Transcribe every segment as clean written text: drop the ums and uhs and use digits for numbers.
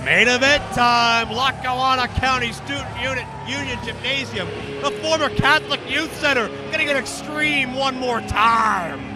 Main event time, Lackawanna County Student Union Gymnasium. The former Catholic Youth Center getting an extreme one more time.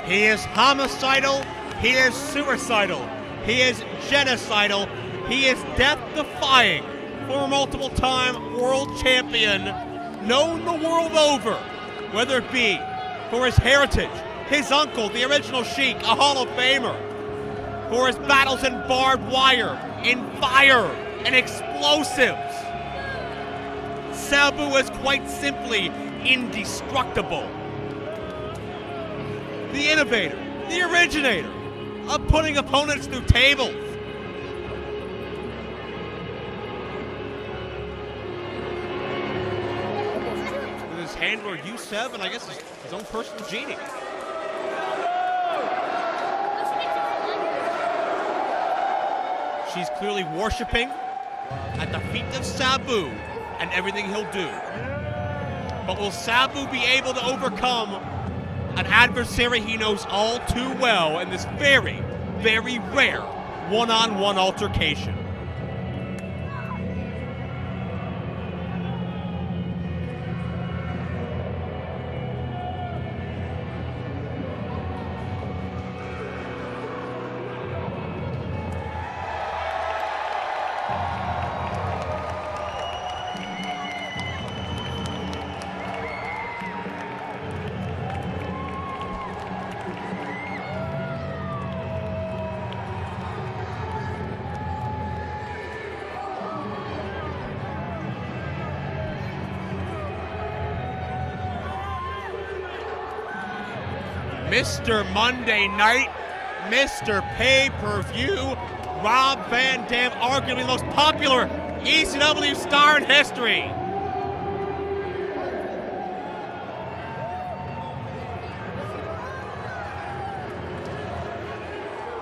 He is homicidal, he is suicidal, he is genocidal, he is death-defying, former multiple-time world champion, known the world over, whether it be for his heritage, his uncle, the original Sheik, a Hall of Famer, for his battles in barbed wire, in fire, and explosives. Sabu is quite simply indestructible. The innovator, the originator of putting opponents through tables. With his handler U7, I guess his own personal genie. She's clearly worshiping at the feet of Sabu and everything he'll do. But will Sabu be able to overcome an adversary he knows all too well in this very, very rare one-on-one altercation? Mr. Monday Night, Mr. Pay-Per-View, Rob Van Dam, arguably the most popular ECW star in history.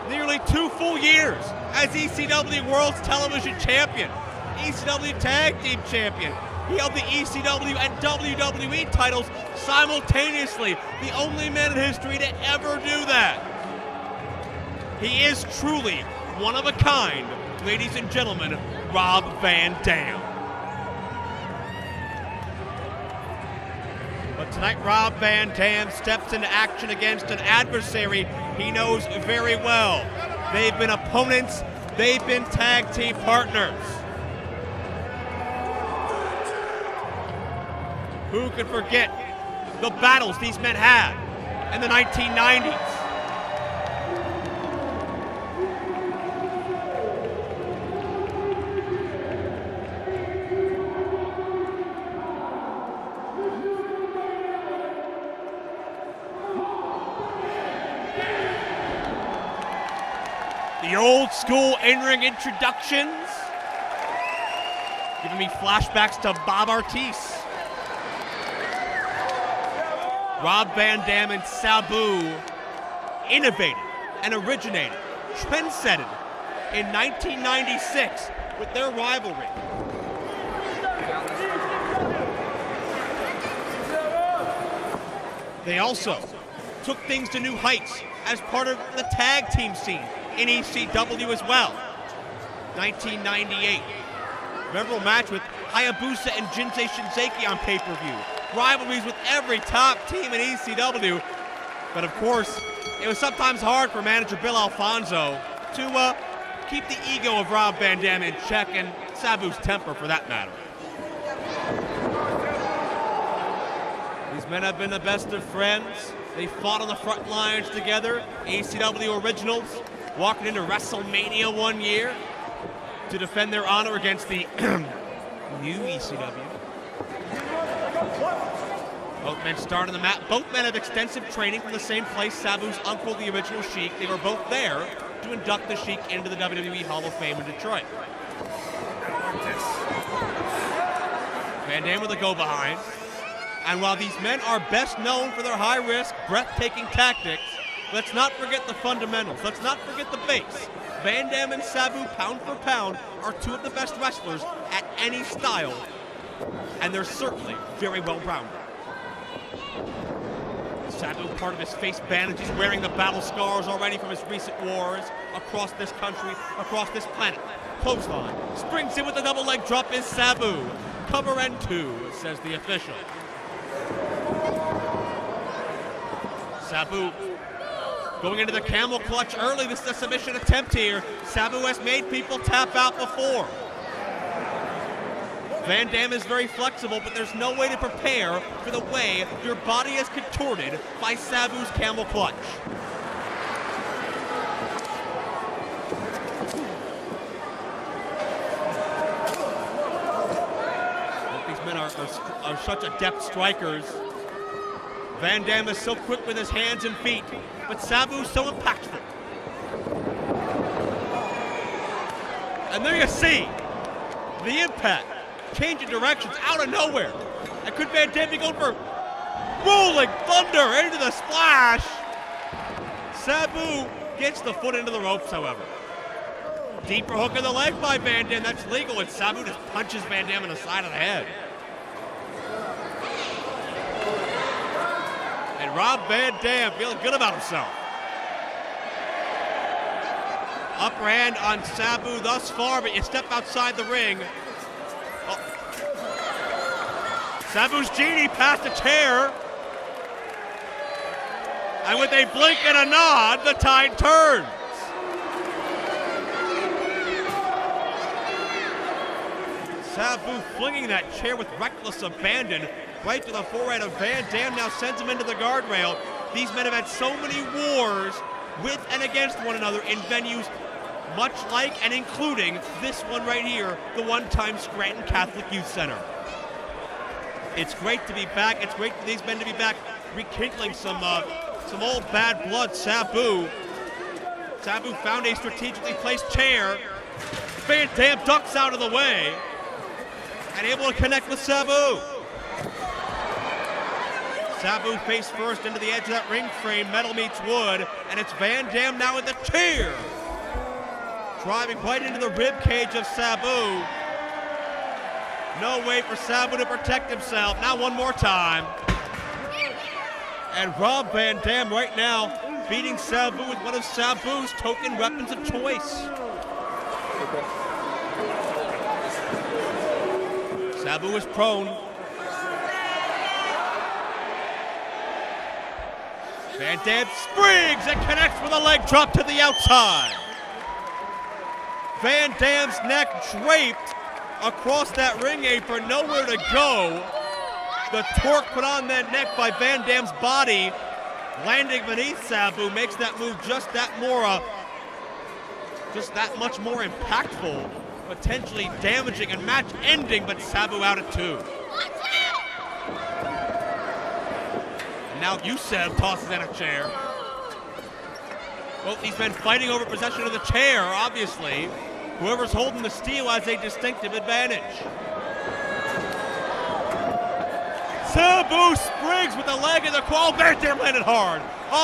Nearly 2 full years as ECW World's Television Champion, ECW Tag Team Champion. He held the ECW and WWE titles simultaneously, the only man in history to ever do that. He is truly one of a kind, ladies and gentlemen, Rob Van Dam. But tonight, Rob Van Dam steps into action against an adversary he knows very well. They've been opponents, they've been tag team partners. Who can forget the battles these men had in the 1990s? The old school in-ring introductions, giving me flashbacks to Bob Artis. Rob Van Dam and Sabu innovated and originated, trendsetted in 1996 with their rivalry. They also took things to new heights as part of the tag team scene in ECW as well. 1998, memorable match with Hayabusa and Jinsei Shinzeki on pay-per-view. Rivalries with every top team in ECW. But of course, it was sometimes hard for manager Bill Alfonso to keep the ego of Rob Van Dam in check, and Sabu's temper for that matter. These men have been the best of friends. They fought on the front lines together, ECW originals, walking into WrestleMania one year to defend their honor against the new ECW. Both men start on the mat. Both men have extensive training from the same place, Sabu's uncle, the original Sheik. They were both there to induct the Sheik into the WWE Hall of Fame in Detroit. Van Dam with a go-behind. And while these men are best known for their high-risk, breathtaking tactics, let's not forget the fundamentals. Let's not forget the base. Van Dam and Sabu, pound for pound, are two of the best wrestlers at any style, and they're certainly very well-rounded. Sabu, part of his face bandage, is wearing the battle scars already from his recent wars across this country, across this planet. Clothesline, springs in with a double leg drop is Sabu. Cover and 2, says the official. Sabu going into the camel clutch early. This is a submission attempt here. Sabu has made people tap out before. Van Dam is very flexible, but there's no way to prepare for the way your body is contorted by Sabu's camel clutch. These men are such adept strikers. Van Dam is so quick with his hands and feet, but Sabu's so impactful. And there you see the impact, changing directions out of nowhere. And could Van Dam be going for rolling thunder into the splash? Sabu gets the foot into the ropes, however. Deeper hook in the leg by Van Dam, that's legal, and Sabu just punches Van Dam in the side of the head. And Rob Van Dam feeling good about himself. Upper hand on Sabu thus far, but you step outside the ring. Oh. Sabu's genie past the chair. And with a blink and a nod, the tide turns. Sabu flinging that chair with reckless abandon right to the forehead of Van Dam, now sends him into the guardrail. These men have had so many wars with and against one another in venues much like and including this one right here, the one-time Scranton Catholic Youth Center. It's great to be back. It's great for these men to be back, rekindling some old bad blood. Sabu found a strategically placed chair. Van Dam ducks out of the way and able to connect with Sabu. Sabu face first into the edge of that ring frame. Metal meets wood, and it's Van Dam now with the chair, driving right into the rib cage of Sabu. No way for Sabu to protect himself. Now one more time. And Rob Van Dam right now beating Sabu with one of Sabu's token weapons of choice. Sabu is prone. Van Dam springs and connects with a leg drop to the outside. Van Dam's neck draped across that ring apron, nowhere to go. The torque put on that neck by Van Dam's body, landing beneath Sabu, makes that move just that much more impactful, potentially damaging and match ending, but Sabu out at 2. And now Youssef tosses in a chair. Both these men fighting over possession of the chair, obviously. Whoever's holding the steel has a distinctive advantage. Sabu springs with the leg in the claw. Van Dam landed hard.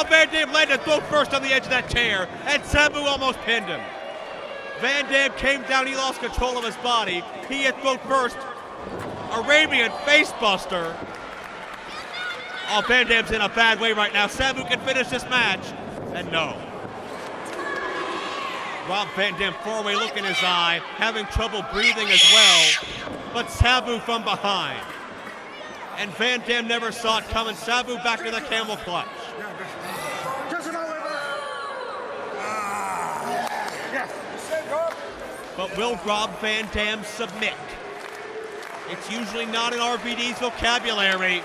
Van Dam landed throat first on the edge of that chair, and Sabu almost pinned him. Van Dam came down, he lost control of his body. He hit throat first. Arabian facebuster. Van Dam's in a bad way right now. Sabu can finish this match, and no. Rob Van Dam, far away look in his eye, having trouble breathing as well, but Sabu from behind. And Van Dam never saw it coming. Sabu back to the camel clutch. But will Rob Van Dam submit? It's usually not in RVD's vocabulary.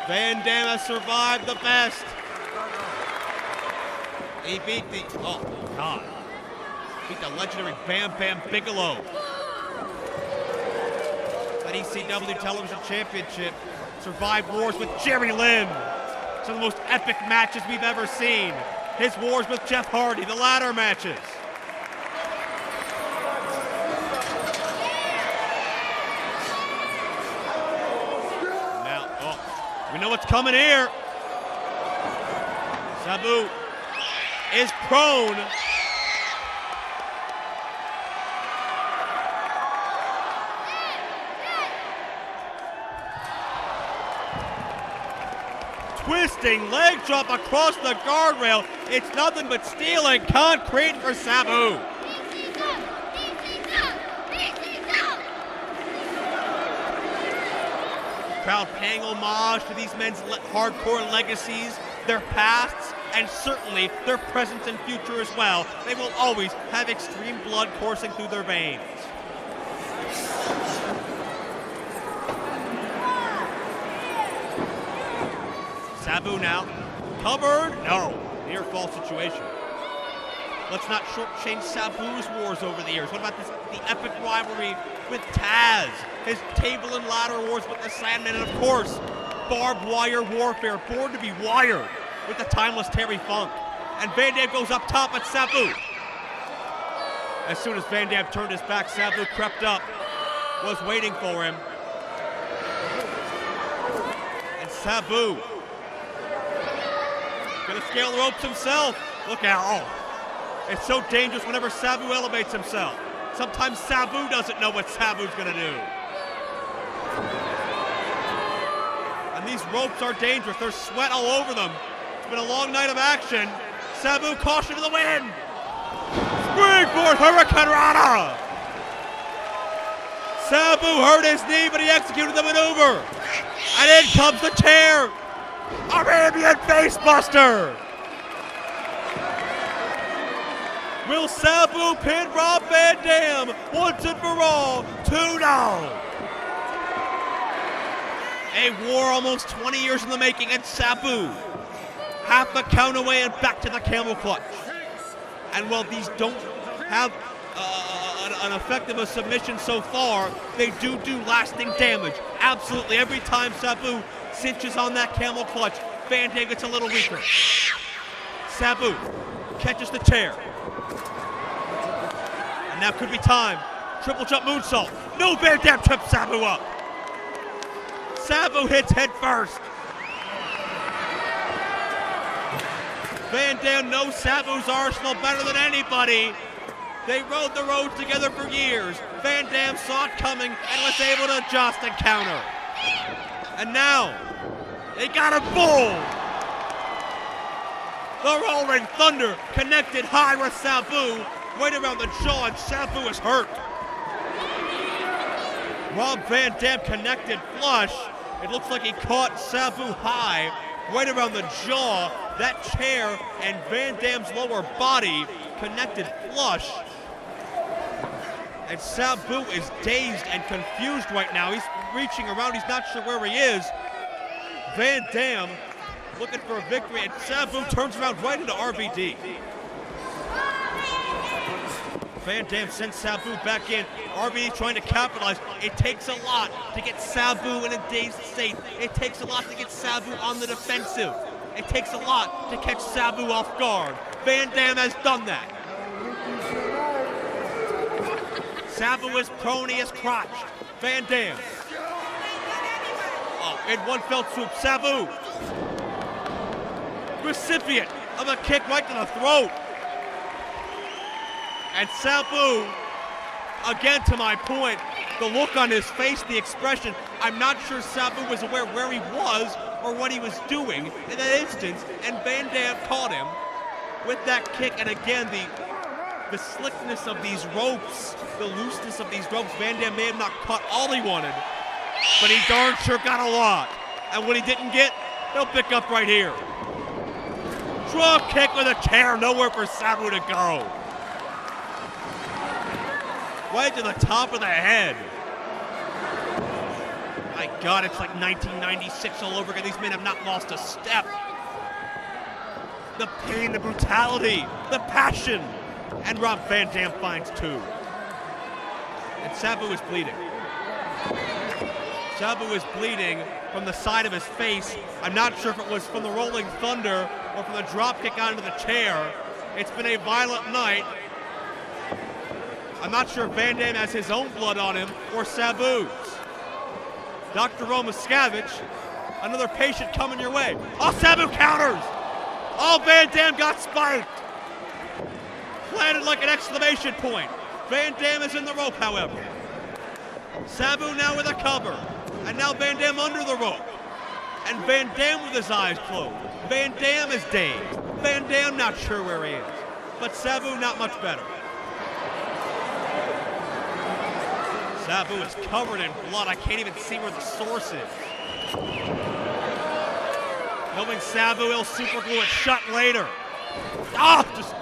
Van Dam has survived the best. He beat the legendary Bam Bam Bigelow. That ECW Television Championship. Survived wars with Jerry Lynn. Some of the most epic matches we've ever seen. His wars with Jeff Hardy, the ladder matches. We know what's coming here. Sabu is prone. Twisting leg drop across the guardrail. It's nothing but steel and concrete for Sabu. Crowd paying homage to these men's hardcore legacies, their pasts, and certainly their present and future as well. They will always have extreme blood coursing through their veins. Sabu now, covered, no, near fall situation. Let's not shortchange Sabu's wars over the years. What about the epic rivalry with Taz, his table and ladder wars with the Sandman, and of course, barbed wire warfare, born to be wired with the timeless Terry Funk. And Van Dam goes up top at Sabu. As soon as Van Dam turned his back, Sabu crept up, was waiting for him. And Sabu gonna scale the ropes himself. Look out, oh. It's so dangerous whenever Sabu elevates himself. Sometimes Sabu doesn't know what Sabu's gonna do. And these ropes are dangerous. There's sweat all over them. It's been a long night of action. Sabu caution to the wind. Springboard Hurricane Rana. Sabu hurt his knee, but he executed the maneuver. And in comes the chair. Arabian Facebuster. Will Sabu pin Rob Van Dam once and for all? 2-0. A war almost 20 years in the making, and Sabu half a count away and back to the camel clutch. And while these don't have an effect of a submission so far, they do lasting damage. Absolutely, every time Sabu cinches on that camel clutch, Van Dam gets a little weaker. Sabu catches the chair. And now could be time. Triple jump moonsault. No, Van Dam trips Sabu up. Sabu hits head first. Van Dam knows Sabu's arsenal better than anybody. They rode the road together for years. Van Dam saw it coming and was able to adjust and counter. And now, they got him full. The Rolling Thunder connected high with Sabu, right around the jaw, and Sabu is hurt. Rob Van Dam connected flush. It looks like he caught Sabu high, right around the jaw. That chair and Van Dam's lower body connected flush. And Sabu is dazed and confused right now. He's reaching around, he's not sure where he is. Van Dam looking for a victory, and Sabu turns around right into RVD. Van Dam sends Sabu back in. RVD trying to capitalize. It takes a lot to get Sabu in a dazed state. It takes a lot to get Sabu on the defensive. It takes a lot to catch Sabu off guard. Van Dam has done that. Sabu is prone, he is crotched. Van Dam. Oh, in one fell swoop, Sabu. Recipient of a kick right to the throat. And Sabu, again to my point, the look on his face, the expression, I'm not sure Sabu was aware where he was or what he was doing in that instance, and Van Dam caught him with that kick, and again, the slickness of these ropes, the looseness of these ropes. Van Dam may have not caught all he wanted, but he darn sure got a lot. And what he didn't get, he'll pick up right here. Drop kick with a chair, nowhere for Sabu to go. Right to the top of the head. My God, it's like 1996 all over again. These men have not lost a step. The pain, the brutality, the passion. And Rob Van Dam finds two. And Sabu is bleeding. Sabu is bleeding from the side of his face. I'm not sure if it was from the Rolling Thunder or from the drop kick onto the chair. It's been a violent night. I'm not sure if Van Dam has his own blood on him or Sabu's. Dr. Romaskevich Another patient coming your way. Oh, Sabu counters! Oh, Van Dam got spiked! Planted like an exclamation point. Van Dam is in the rope, however. Sabu now with a cover. And now Van Dam under the rope. And Van Dam with his eyes closed. Van Dam is dazed. Van Dam not sure where he is. But Sabu not much better. Sabu is covered in blood. I can't even see where the source is. Knowing Sabu, he'll super glue it shut later. Oh, just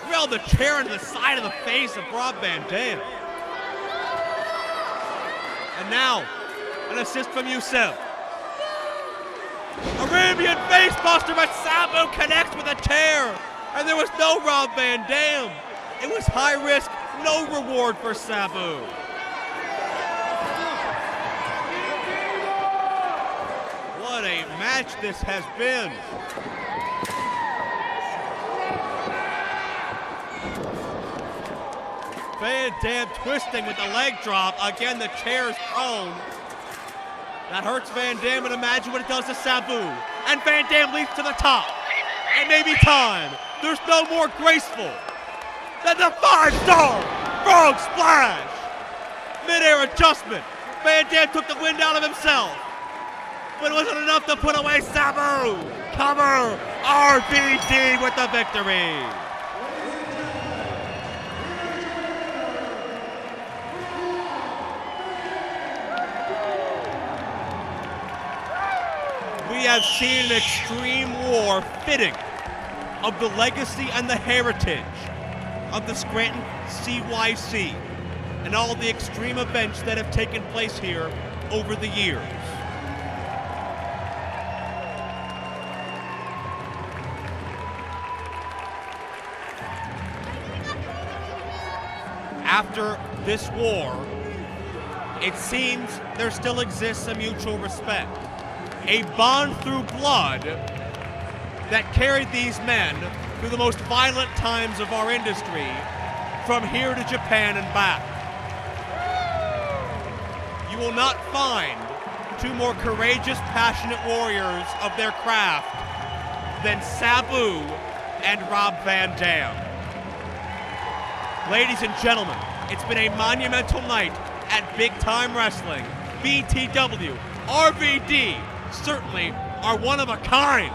drilled the chair into the side of the face of Rob Van Dam. And now, an assist from Youssef. Arabian facebuster, but Sabu connects with a tear. And there was no Rob Van Dam. It was high risk, no reward for Sabu. What a match this has been. Van Dam twisting with the leg drop. Again, the chair is prone. That hurts Van Dam, and imagine what it does to Sabu. And Van Dam leaps to the top. It may be time. There's no more graceful than the 5-star frog splash. Mid-air adjustment. Van Dam took the wind out of himself. But it wasn't enough to put away Sabu. Cover. RVD with the victory. We have seen an extreme war fitting of the legacy and the heritage of the Scranton CYC and all the extreme events that have taken place here over the years. After this war, it seems there still exists a mutual respect, a bond through blood that carried these men through the most violent times of our industry, from here to Japan and back. You will not find two more courageous, passionate warriors of their craft than Sabu and Rob Van Dam. Ladies and gentlemen, it's been a monumental night at Big Time Wrestling. BTW, RVD certainly are one of a kind.